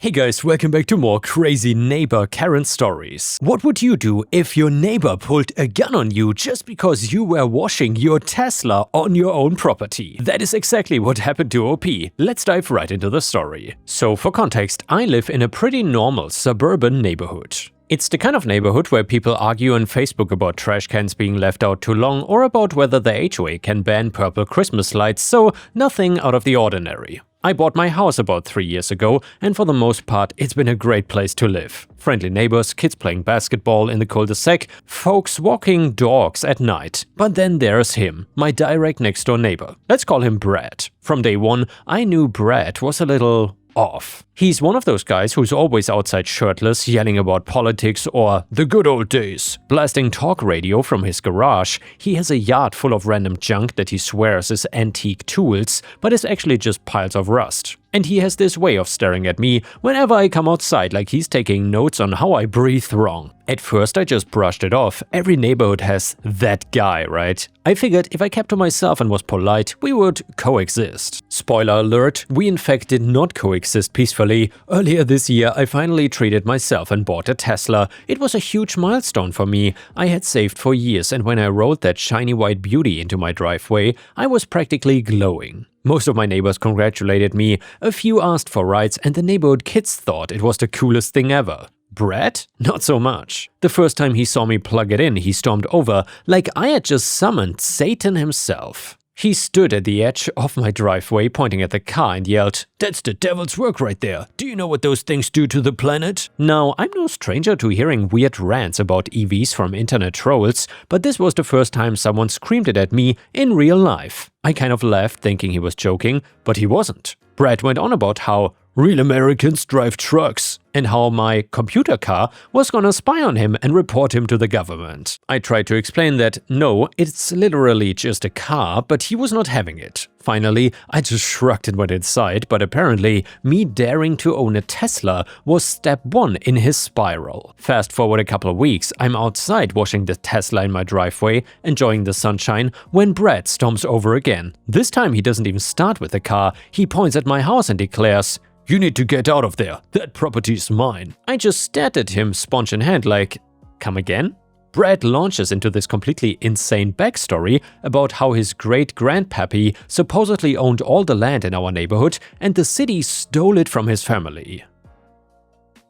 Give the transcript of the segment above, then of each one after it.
Hey guys, welcome back to more crazy neighbor Karen stories. What would you do if your neighbor pulled a gun on you just because you were washing your Tesla on your own property? That is exactly what happened to OP. Let's dive right into the story. So for context, I live in a pretty normal suburban neighborhood. It's the kind of neighborhood where people argue on Facebook about trash cans being left out too long or about whether the HOA can ban purple Christmas lights, so nothing out of the ordinary. I bought my house about 3 years ago, and for the most part, it's been a great place to live. Friendly neighbors, kids playing basketball in the cul-de-sac, folks walking dogs at night. But then there's him, my direct next door neighbor. Let's call him Brad. From day one, I knew Brad was a little off. He's one of those guys who's always outside shirtless, yelling about politics or the good old days, blasting talk radio from his garage. He has a yard full of random junk that he swears is antique tools, but is actually just piles of rust. And he has this way of staring at me whenever I come outside like he's taking notes on how I breathe wrong. At first I just brushed it off. Every neighborhood has that guy, right? I figured if I kept to myself and was polite, we would coexist. Spoiler alert, we in fact did not coexist peacefully. Earlier this year I finally treated myself and bought a Tesla. It was a huge milestone for me. I had saved for years, and when I rolled that shiny white beauty into my driveway, I was practically glowing. Most of my neighbors congratulated me, a few asked for rides, and the neighborhood kids thought it was the coolest thing ever. Brad? Not so much. The first time he saw me plug it in, he stormed over like I had just summoned Satan himself. He stood at the edge of my driveway pointing at the car and yelled, "That's the devil's work right there. Do you know what those things do to the planet?" Now, I'm no stranger to hearing weird rants about EVs from internet trolls, but this was the first time someone screamed it at me in real life. I kind of laughed thinking he was joking, but he wasn't. Brad went on about how real Americans drive trucks, and how my computer car was gonna spy on him and report him to the government. I tried to explain that no, it's literally just a car, but he was not having it. Finally, I just shrugged and went inside, but apparently me daring to own a Tesla was step 1 in his spiral. Fast forward a couple of weeks, I'm outside washing the Tesla in my driveway, enjoying the sunshine, when Brad storms over again. This time he doesn't even start with the car, he points at my house and declares, "You need to get out of there. That property's mine." I just stared at him, sponge in hand, like, come again? Brad launches into this completely insane backstory about how his great-grandpappy supposedly owned all the land in our neighborhood and the city stole it from his family.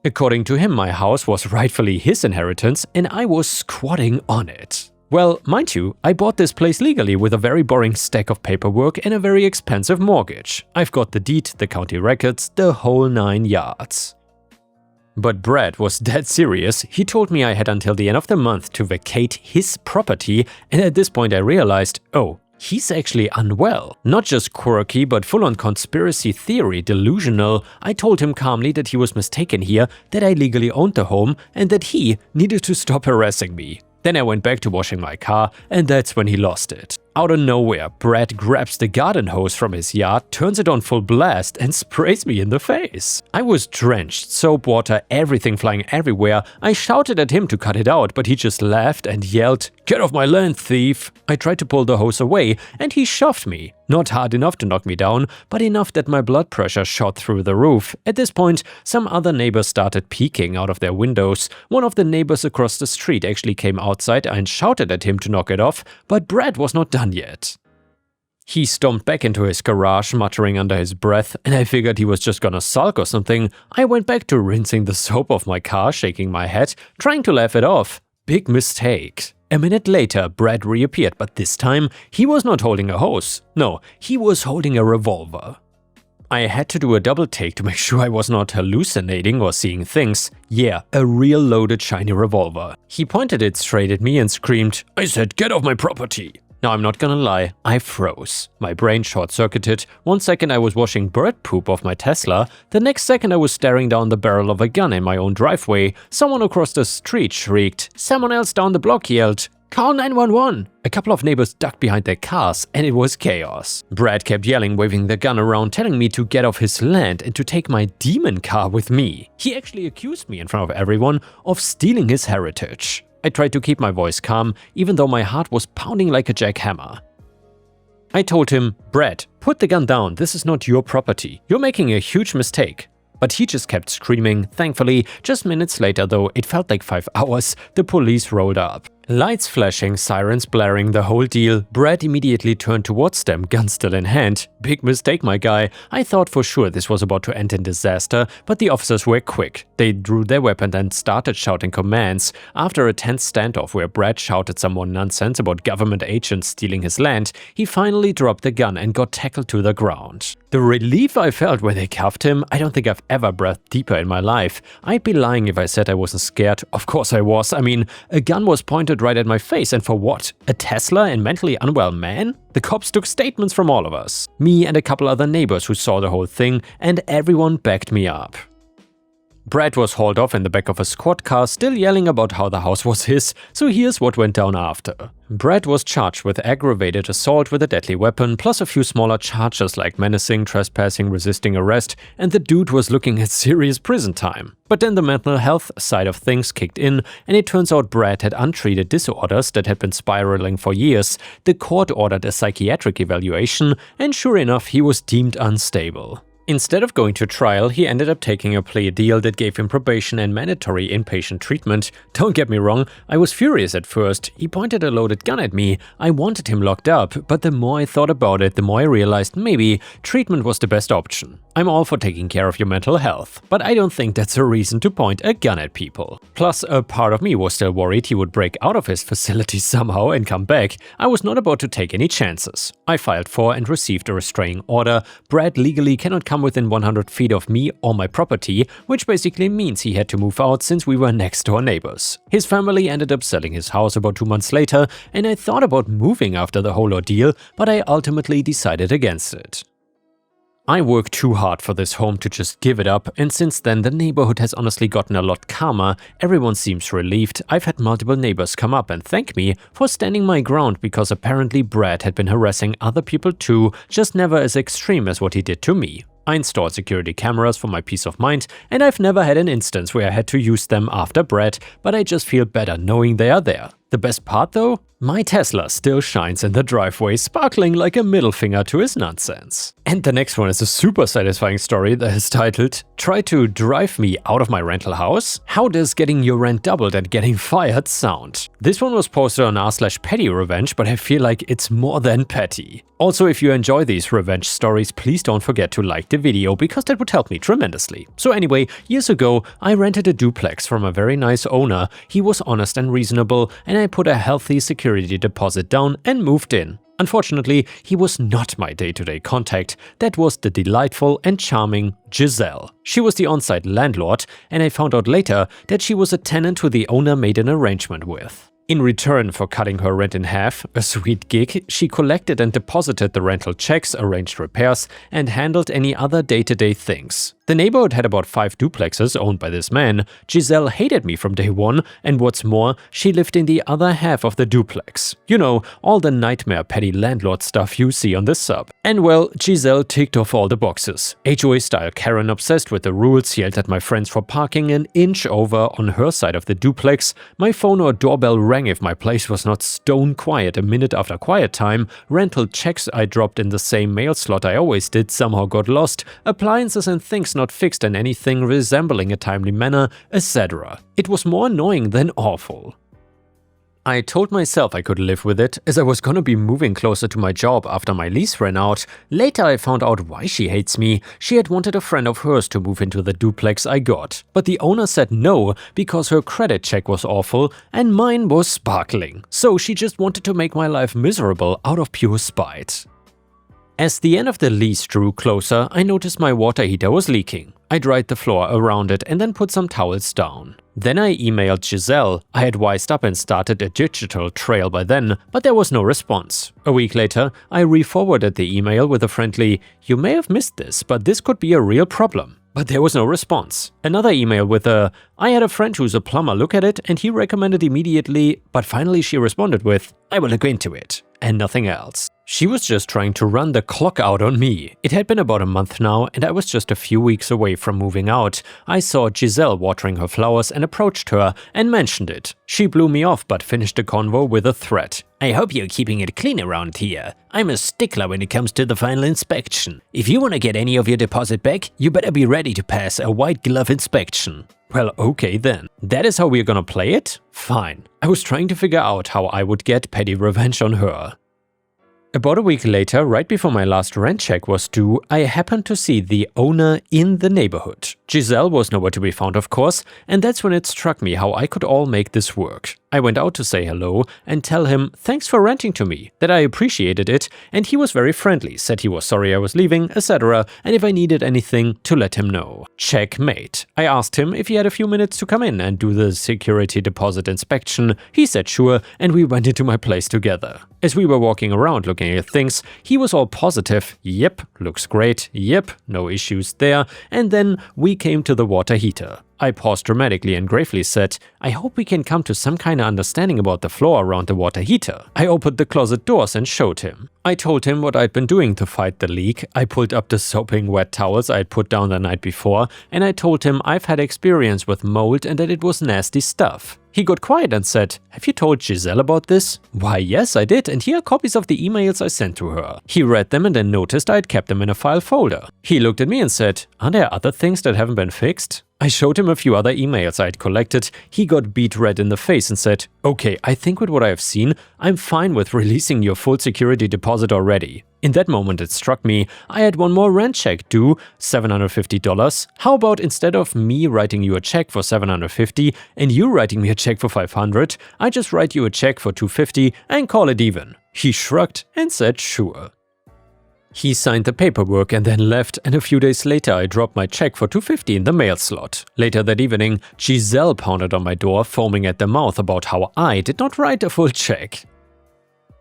According to him, my house was rightfully his inheritance and I was squatting on it. Well, mind you, I bought this place legally with a very boring stack of paperwork and a very expensive mortgage. I've got the deed, the county records, the whole 9 yards. But Brad was dead serious. He told me I had until the end of the month to vacate his property, and at this point I realized, oh, he's actually unwell. Not just quirky, but full-on conspiracy theory delusional. I told him calmly that he was mistaken here, that I legally owned the home, and that he needed to stop harassing me. Then I went back to washing my car, and that's when he lost it. Out of nowhere, Brad grabs the garden hose from his yard, turns it on full blast, and sprays me in the face. I was drenched, soap, water, everything flying everywhere. I shouted at him to cut it out, but he just laughed and yelled, "Get off my land, thief!" I tried to pull the hose away, and he shoved me. Not hard enough to knock me down, but enough that my blood pressure shot through the roof. At this point, some other neighbors started peeking out of their windows. One of the neighbors across the street actually came outside and shouted at him to knock it off, but Brad was not done yet. He stomped back into his garage, muttering under his breath, and I figured he was just gonna sulk or something. I went back to rinsing the soap off my car, shaking my head, trying to laugh it off. Big mistake. A minute later, Brad reappeared, but this time, he was not holding a hose. No, he was holding a revolver. I had to do a double take to make sure I was not hallucinating or seeing things. Yeah, a real loaded shiny revolver. He pointed it straight at me and screamed, "I said get off my property!" Now I'm not gonna lie, I froze. My brain short-circuited. 1 second I was washing bird poop off my Tesla, the next second I was staring down the barrel of a gun in my own driveway. Someone across the street shrieked. Someone else down the block yelled, "Call 911!" A couple of neighbors ducked behind their cars, and it was chaos. Brad kept yelling, waving the gun around, telling me to get off his land and to take my demon car with me. He actually accused me in front of everyone of stealing his heritage. I tried to keep my voice calm, even though my heart was pounding like a jackhammer. I told him, "Brad, put the gun down, this is not your property. You're making a huge mistake." but he just kept screaming. Thankfully, just minutes later, though it felt like 5 hours, the police rolled up. Lights flashing, sirens blaring, the whole deal. Brad immediately turned towards them, gun still in hand. Big mistake, my guy. I thought for sure this was about to end in disaster, but the officers were quick. They drew their weapon and started shouting commands. After a tense standoff where Brad shouted some more nonsense about government agents stealing his land, he finally dropped the gun and got tackled to the ground. The relief I felt when they cuffed him, I don't think I've ever breathed deeper in my life. I'd be lying if I said I wasn't scared. Of course I was. I mean, a gun was pointed right at my face, and for what? A Tesla and mentally unwell man? The cops took statements from all of us. Me and a couple other neighbors who saw the whole thing, and everyone backed me up. Brad was hauled off in the back of a squad car, still yelling about how the house was his, so here's what went down after. Brad was charged with aggravated assault with a deadly weapon, plus a few smaller charges like menacing, trespassing, resisting arrest, and the dude was looking at serious prison time. But then the mental health side of things kicked in, and it turns out Brad had untreated disorders that had been spiraling for years. The court ordered a psychiatric evaluation, and sure enough, he was deemed unstable. Instead of going to trial, he ended up taking a plea deal that gave him probation and mandatory inpatient treatment. Don't get me wrong, I was furious at first. He pointed a loaded gun at me. I wanted him locked up, but the more I thought about it, the more I realized maybe treatment was the best option. I'm all for taking care of your mental health, but I don't think that's a reason to point a gun at people. Plus, a part of me was still worried he would break out of his facility somehow and come back. I was not about to take any chances. I filed for and received a restraining order. Brad legally cannot come within 100 feet of me or my property, which basically means he had to move out since we were next door neighbors. His family ended up selling his house about 2 months later, and I thought about moving after the whole ordeal, but I ultimately decided against it. I worked too hard for this home to just give it up, and since then the neighborhood has honestly gotten a lot calmer. Everyone seems relieved. I've had multiple neighbors come up and thank me for standing my ground because apparently Brad had been harassing other people too, just never as extreme as what he did to me. I installed security cameras for my peace of mind, and I've never had an instance where I had to use them after Brad, but I just feel better knowing they are there. The best part though? My Tesla still shines in the driveway, sparkling like a middle finger to his nonsense. And the next one is a super satisfying story that is titled, "Try to drive me out of my rental house? How does getting your rent doubled and getting fired sound?" This one was posted on r/petty revenge, but I feel like it's more than petty. Also, if you enjoy these revenge stories, please don't forget to like the video because that would help me tremendously. So anyway, years ago, I rented a duplex from a very nice owner. He was honest and reasonable, and I put a healthy security deposit down and moved in. Unfortunately, he was not my day-to-day contact. That was the delightful and charming Giselle. She was the on-site landlord, and I found out later that she was a tenant who the owner made an arrangement with. In return for cutting her rent in half, a sweet gig, she collected and deposited the rental checks, arranged repairs, and handled any other day-to-day things. The neighborhood had about 5 duplexes owned by this man. Giselle hated me from day one, and what's more, she lived in the other half of the duplex. You know, all the nightmare petty landlord stuff you see on this sub. And well, Giselle ticked off all the boxes. HOA-style Karen obsessed with the rules, yelled at my friends for parking an inch over on her side of the duplex. My phone or doorbell rang if my place was not stone quiet a minute after quiet time. Rental checks I dropped in the same mail slot I always did somehow got lost. Appliances and things not fixed in anything resembling a timely manner, etc. It was more annoying than awful. I told myself I could live with it, as I was gonna be moving closer to my job after my lease ran out. Later I found out why she hates me. She had wanted a friend of hers to move into the duplex I got, but the owner said no because her credit check was awful and mine was sparkling. So she just wanted to make my life miserable out of pure spite. As the end of the lease drew closer, I noticed my water heater was leaking. I dried the floor around it and then put some towels down. Then I emailed Giselle. I had wised up and started a digital trail by then, but there was no response. A week later, I re-forwarded the email with a friendly, "You may have missed this, but this could be a real problem." But there was no response. Another email with a, "I had a friend who's a plumber look at it and he recommended immediately," but finally she responded with, "I will look into it," and nothing else. She was just trying to run the clock out on me. It had been about a month now, and I was just a few weeks away from moving out. I saw Giselle watering her flowers and approached her and mentioned it. She blew me off but finished the convo with a threat. "I hope you're keeping it clean around here. I'm a stickler when it comes to the final inspection. If you want to get any of your deposit back, you better be ready to pass a white glove inspection." Well, okay then. That is how we're gonna play it? Fine. I was trying to figure out how I would get petty revenge on her. About a week later, right before my last rent check was due, I happened to see the owner in the neighborhood. Giselle was nowhere to be found, of course, and that's when it struck me how I could all make this work. I went out to say hello and tell him thanks for renting to me, that I appreciated it, and he was very friendly, said he was sorry I was leaving, etc., and if I needed anything, to let him know. Checkmate. I asked him if he had a few minutes to come in and do the security deposit inspection. He said sure, and we went into my place together. As we were walking around looking at things, he was all positive. Yep, looks great. Yep, no issues there. And then we came to the water heater. I paused dramatically and gravely said, "I hope we can come to some kind of understanding about the floor around the water heater." I opened the closet doors and showed him. I told him what I'd been doing to fight the leak. I pulled up the soaking wet towels I'd put down the night before, and I told him I've had experience with mold and that it was nasty stuff. He got quiet and said, "Have you told Giselle about this?" "Why, yes, I did, and here are copies of the emails I sent to her." He read them and then noticed I'd kept them in a file folder. He looked at me and said, "Are there other things that haven't been fixed?" I showed him a few other emails I'd collected. He got beet red in the face and said, "Okay, I think with what I have seen, I'm fine with releasing your full security deposit already." In that moment it struck me, I had one more rent check due, $750. How about instead of me writing you a check for $750 and you writing me a check for $500, I just write you a check for $250 and call it even. He shrugged and said sure. He signed the paperwork and then left, and a few days later I dropped my check for $250 in the mail slot. Later that evening, Giselle pounded on my door, foaming at the mouth about how I did not write a full check.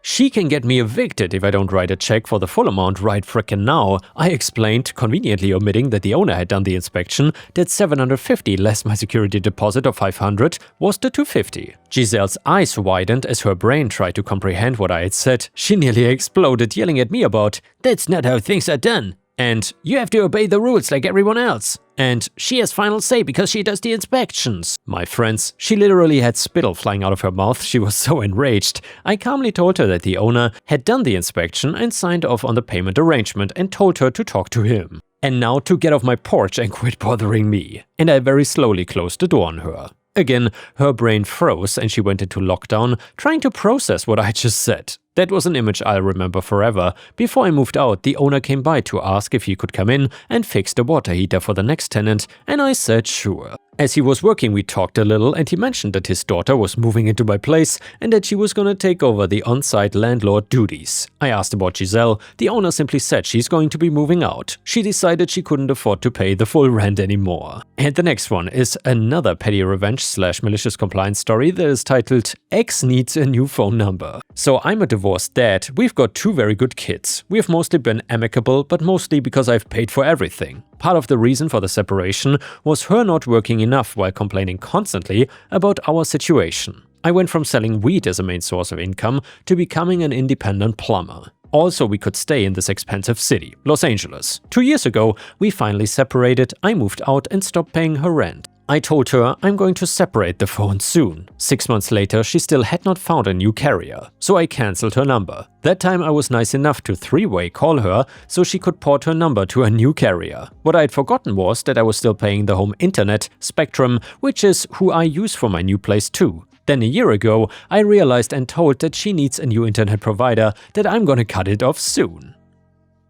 She can get me evicted if I don't write a check for the full amount right frickin' now. I explained, conveniently omitting that the owner had done the inspection, that $750 less my security deposit of $500 was the $250. Giselle's eyes widened as her brain tried to comprehend what I had said. She nearly exploded, yelling at me about, "That's not how things are done," and "You have to obey the rules like everyone else," and "She has final say because she does the inspections." My friends, she literally had spittle flying out of her mouth, she was so enraged. I calmly told her that the owner had done the inspection and signed off on the payment arrangement and told her to talk to him. And now to get off my porch and quit bothering me. And I very slowly closed the door on her. Again, her brain froze and she went into lockdown, trying to process what I just said. That was an image I'll remember forever. Before I moved out, the owner came by to ask if he could come in and fix the water heater for the next tenant, and I said sure. As he was working, we talked a little, and he mentioned that his daughter was moving into my place and that she was gonna take over the on-site landlord duties. I asked about Giselle. The owner simply said she's going to be moving out. She decided she couldn't afford to pay the full rent anymore. And the next one is another petty revenge/malicious compliance story that is titled "Ex Needs a New Phone Number." So I'm a divorced dad. We've got 2 very good kids. We have mostly been amicable, but mostly because I've paid for everything. Part of the reason for the separation was her not working enough while complaining constantly about our situation. I went from selling weed as a main source of income to becoming an independent plumber. Also, we could stay in this expensive city, Los Angeles. 2 years ago, we finally separated, I moved out and stopped paying her rent. I told her I'm going to separate the phone soon. 6 months later, she still had not found a new carrier, so I cancelled her number. That time I was nice enough to 3-way call her so she could port her number to a new carrier. What I had forgotten was that I was still paying the home internet, Spectrum, which is who I use for my new place too. Then a year ago, I realized and told that she needs a new internet provider, that I'm gonna cut it off soon.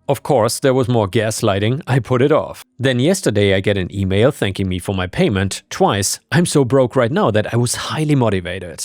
Of course, there was more gaslighting, I put it off. Then yesterday I get an email thanking me for my payment, twice. I'm so broke right now that I was highly motivated.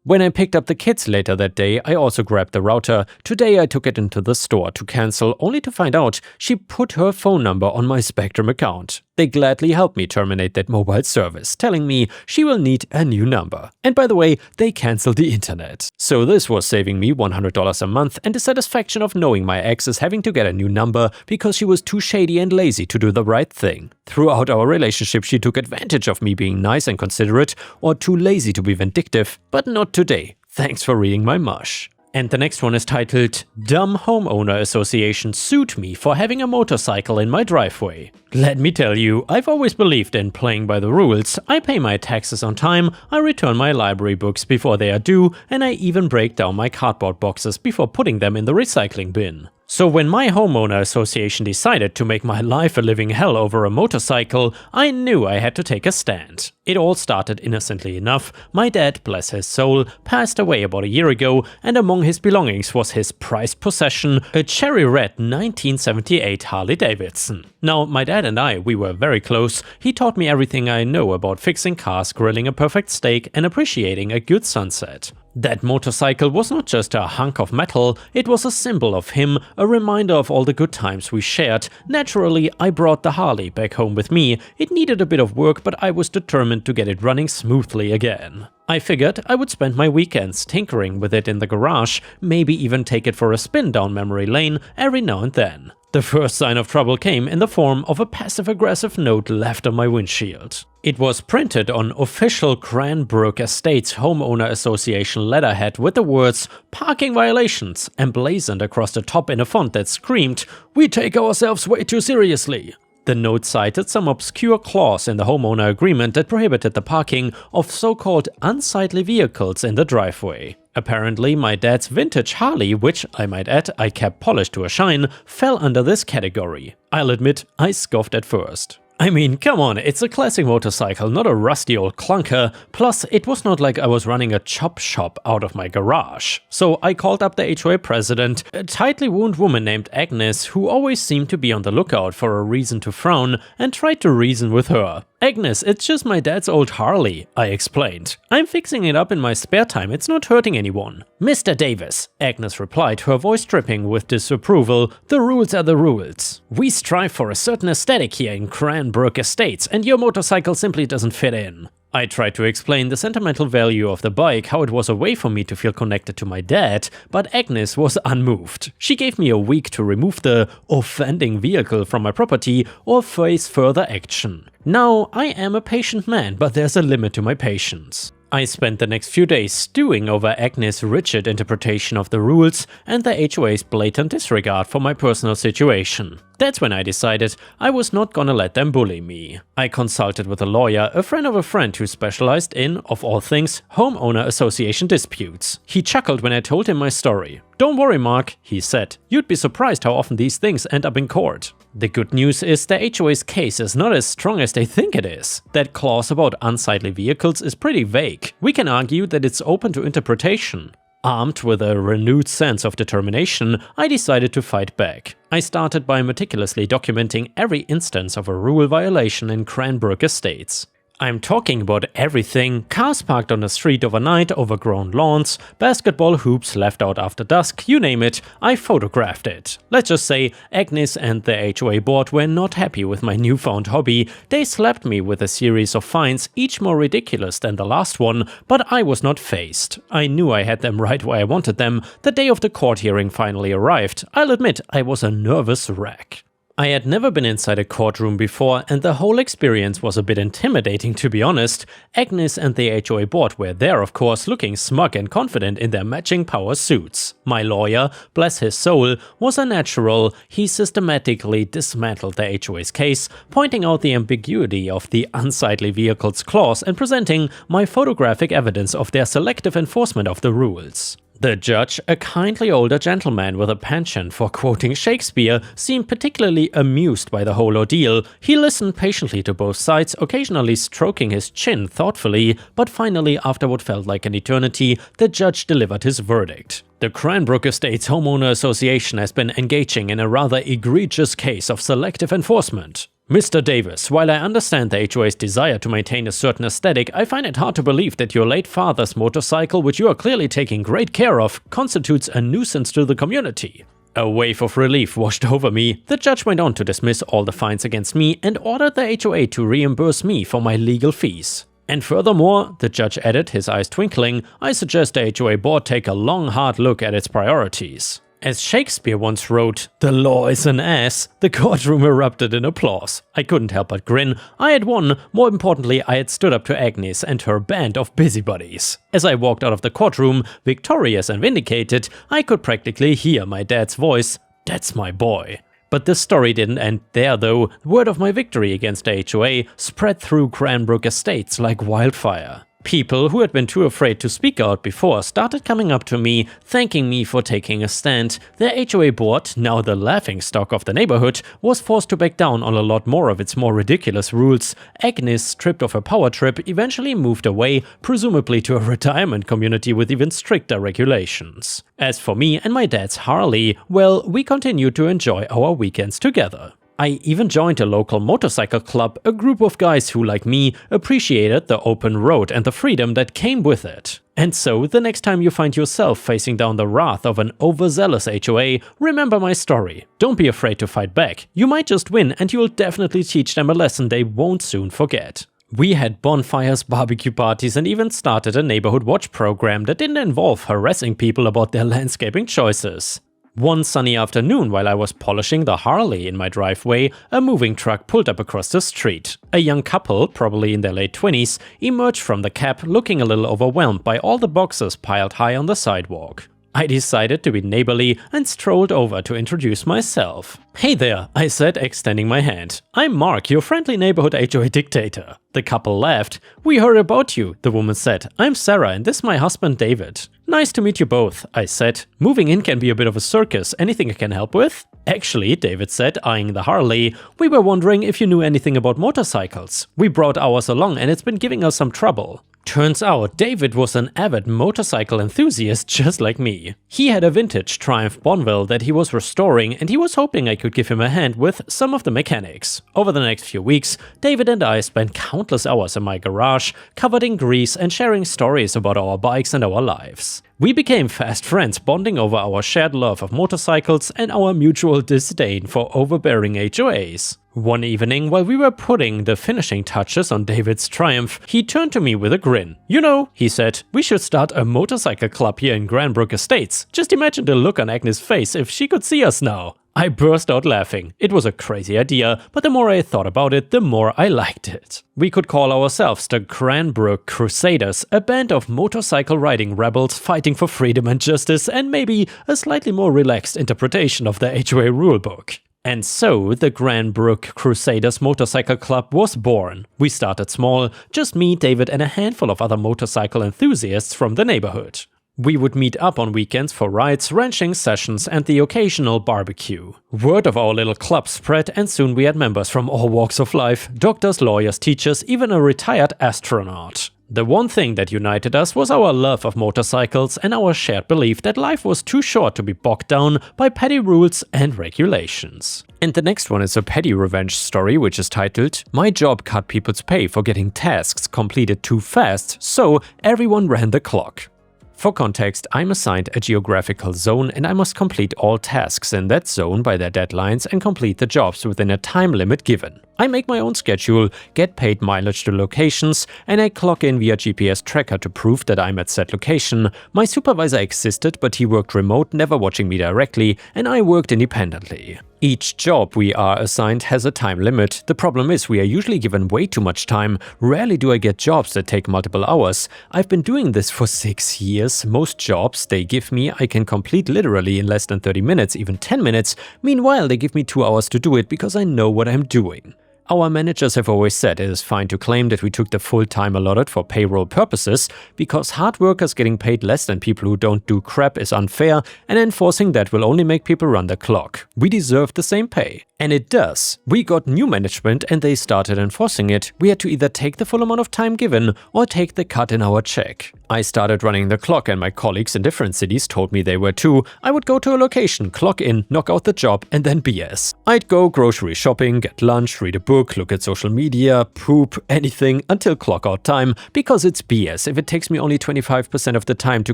When I picked up the kids later that day, I also grabbed the router. Today I took it into the store to cancel, only to find out she put her phone number on my Spectrum account. They gladly helped me terminate that mobile service, telling me she will need a new number. And by the way, they canceled the internet. So this was saving me $100 a month and the satisfaction of knowing my ex is having to get a new number because she was too shady and lazy to do the right thing. Throughout our relationship, she took advantage of me being nice and considerate or too lazy to be vindictive, but not today. Thanks for reading my mush. And the next one is titled, Dumb Homeowner Association Sued Me for Having a Motorcycle in My Driveway. Let me tell you, I've always believed in playing by the rules. I pay my taxes on time, I return my library books before they are due, and I even break down my cardboard boxes before putting them in the recycling bin. So when my homeowner association decided to make my life a living hell over a motorcycle, I knew I had to take a stand. It all started innocently enough. My dad, bless his soul, passed away about a year ago, and among his belongings was his prized possession, a cherry red 1978 Harley Davidson. Now, my dad and we were very close. He taught me everything I know about fixing cars, grilling a perfect steak, and appreciating a good sunset. That motorcycle was not just a hunk of metal, it was a symbol of him, a reminder of all the good times we shared. Naturally, I brought the Harley back home with me. It needed a bit of work, but I was determined to get it running smoothly again. I figured I would spend my weekends tinkering with it in the garage, maybe even take it for a spin down memory lane every now and then. The first sign of trouble came in the form of a passive-aggressive note left on my windshield. It was printed on official Cranbrook Estates Homeowner Association letterhead with the words "Parking Violations" emblazoned across the top in a font that screamed, "We take ourselves way too seriously." The note cited some obscure clause in the homeowner agreement that prohibited the parking of so-called unsightly vehicles in the driveway. Apparently, my dad's vintage Harley, which, I might add, I kept polished to a shine, fell under this category. I'll admit, I scoffed at first. I mean, come on, it's a classic motorcycle, not a rusty old clunker. Plus, it was not like I was running a chop shop out of my garage. So I called up the HOA president, a tightly wound woman named Agnes, who always seemed to be on the lookout for a reason to frown, and tried to reason with her. "Agnes, it's just my dad's old Harley," I explained. "I'm fixing it up in my spare time, it's not hurting anyone." "Mr. Davis," Agnes replied, her voice dripping with disapproval, "the rules are the rules. We strive for a certain aesthetic here in Cranbrook Estates, and your motorcycle simply doesn't fit in." I tried to explain the sentimental value of the bike, how it was a way for me to feel connected to my dad, but Agnes was unmoved. She gave me a week to remove the offending vehicle from my property or face further action. Now, I am a patient man, but there's a limit to my patience. I spent the next few days stewing over Agnes' rigid interpretation of the rules and the HOA's blatant disregard for my personal situation. That's when I decided I was not gonna let them bully me. I consulted with a lawyer, a friend of a friend who specialized in, of all things, homeowner association disputes. He chuckled when I told him my story. "Don't worry, Mark," he said, "you'd be surprised how often these things end up in court." The good news is the HOA's case is not as strong as they think it is. That clause about unsightly vehicles is pretty vague. We can argue that it's open to interpretation. Armed with a renewed sense of determination, I decided to fight back. I started by meticulously documenting every instance of a rule violation in Cranbrook Estates. I'm talking about everything: cars parked on the street overnight, overgrown lawns, basketball hoops left out after dusk, you name it, I photographed it. Let's just say Agnes and the HOA board were not happy with my newfound hobby. They slapped me with a series of fines, each more ridiculous than the last one, but I was not fazed. I knew I had them right where I wanted them. The day of the court hearing finally arrived. I'll admit, I was a nervous wreck. I had never been inside a courtroom before, and the whole experience was a bit intimidating, to be honest. Agnes and the HOA board were there, of course, looking smug and confident in their matching power suits. My lawyer, bless his soul, was a natural. He systematically dismantled the HOA's case, pointing out the ambiguity of the unsightly vehicles clause and presenting my photographic evidence of their selective enforcement of the rules. The judge, a kindly older gentleman with a penchant for quoting Shakespeare, seemed particularly amused by the whole ordeal. He listened patiently to both sides, occasionally stroking his chin thoughtfully, but finally, after what felt like an eternity, the judge delivered his verdict. The Cranbrook Estates Homeowner Association has been engaging in a rather egregious case of selective enforcement. Mr. Davis, while I understand the HOA's desire to maintain a certain aesthetic, I find it hard to believe that your late father's motorcycle, which you are clearly taking great care of, constitutes a nuisance to the community. A wave of relief washed over me. The judge went on to dismiss all the fines against me and ordered the HOA to reimburse me for my legal fees. And furthermore, the judge added, his eyes twinkling, I suggest the HOA board take a long, hard look at its priorities. As Shakespeare once wrote, "The law is an ass," the courtroom erupted in applause. I couldn't help but grin. I had won. More importantly, I had stood up to Agnes and her band of busybodies. As I walked out of the courtroom, victorious and vindicated, I could practically hear my dad's voice. "That's my boy." But the story didn't end there though. Word of my victory against the HOA spread through Cranbrook Estates like wildfire. People who had been too afraid to speak out before started coming up to me, thanking me for taking a stand. Their HOA board, now the laughingstock of the neighborhood, was forced to back down on a lot more of its more ridiculous rules. Agnes, stripped of her power trip, eventually moved away, presumably to a retirement community with even stricter regulations. As for me and my dad's Harley, well, we continued to enjoy our weekends together. I even joined a local motorcycle club, a group of guys who, like me, appreciated the open road and the freedom that came with it. And so, the next time you find yourself facing down the wrath of an overzealous HOA, remember my story. Don't be afraid to fight back. You might just win, and you'll definitely teach them a lesson they won't soon forget. We had bonfires, barbecue parties, and even started a neighborhood watch program that didn't involve harassing people about their landscaping choices. One sunny afternoon, while I was polishing the Harley in my driveway, a moving truck pulled up across the street. A young couple, probably in their late 20s, emerged from the cab looking a little overwhelmed by all the boxes piled high on the sidewalk. I decided to be neighborly and strolled over to introduce myself. "Hey there," I said, extending my hand. "I'm Mark, your friendly neighborhood HOA dictator." The couple laughed. "We heard about you," the woman said. "I'm Sarah and this is my husband David." "Nice to meet you both," I said. "Moving in can be a bit of a circus. Anything I can help with?" "Actually," David said, eyeing the Harley, "we were wondering if you knew anything about motorcycles. We brought ours along and it's been giving us some trouble." Turns out David was an avid motorcycle enthusiast just like me. He had a vintage Triumph Bonneville that he was restoring and he was hoping I could give him a hand with some of the mechanics. Over the next few weeks, David and I spent countless hours in my garage, covered in grease and sharing stories about our bikes and our lives. We became fast friends, bonding over our shared love of motorcycles and our mutual disdain for overbearing HOAs. One evening, while we were putting the finishing touches on David's Triumph, he turned to me with a grin. "You know," he said, "we should start a motorcycle club here in Cranbrook Estates. Just imagine the look on Agnes' face if she could see us now." I burst out laughing. It was a crazy idea, but the more I thought about it, the more I liked it. We could call ourselves the Cranbrook Crusaders, a band of motorcycle riding rebels fighting for freedom and justice, and maybe a slightly more relaxed interpretation of the HOA rulebook. And so, the Cranbrook Crusaders Motorcycle Club was born. We started small, just me, David, and a handful of other motorcycle enthusiasts from the neighborhood. We would meet up on weekends for rides, ranching sessions, and the occasional barbecue. Word of our little club spread, and soon we had members from all walks of life: doctors, lawyers, teachers, even a retired astronaut. The one thing that united us was our love of motorcycles and our shared belief that life was too short to be bogged down by petty rules and regulations. And the next one is a petty revenge story, which is titled, "My job cut people's pay for getting tasks completed too fast, so everyone ran the clock." For context, I'm assigned a geographical zone and I must complete all tasks in that zone by their deadlines and complete the jobs within a time limit given. I make my own schedule, get paid mileage to locations, and I clock in via GPS tracker to prove that I'm at said location. My supervisor existed, but he worked remote, never watching me directly, and I worked independently. Each job we are assigned has a time limit. The problem is we are usually given way too much time. Rarely do I get jobs that take multiple hours. I've been doing this for 6 years. Most jobs they give me I can complete literally in less than 30 minutes, even 10 minutes. Meanwhile, they give me 2 hours to do it because I know what I'm doing. Our managers have always said it is fine to claim that we took the full time allotted for payroll purposes, because hard workers getting paid less than people who don't do crap is unfair, and enforcing that will only make people run the clock. We deserve the same pay. And it does. We got new management and they started enforcing it. We had to either take the full amount of time given or take the cut in our check. I started running the clock and my colleagues in different cities told me they were too. I would go to a location, clock in, knock out the job, and then BS. I'd go grocery shopping, get lunch, read a book, look at social media, poop, anything until clock out time, because it's BS. If it takes me only 25% of the time to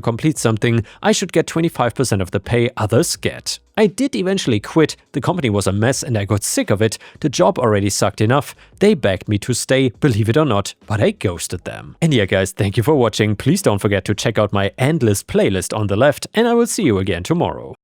complete something, I should get 25% of the pay others get. I did eventually quit. The company was a mess and I got sick of it. The job already sucked enough. They begged me to stay, believe it or not, but I ghosted them. And yeah guys, thank you for watching. Please don't forget to check out my endless playlist on the left, and I will see you again tomorrow.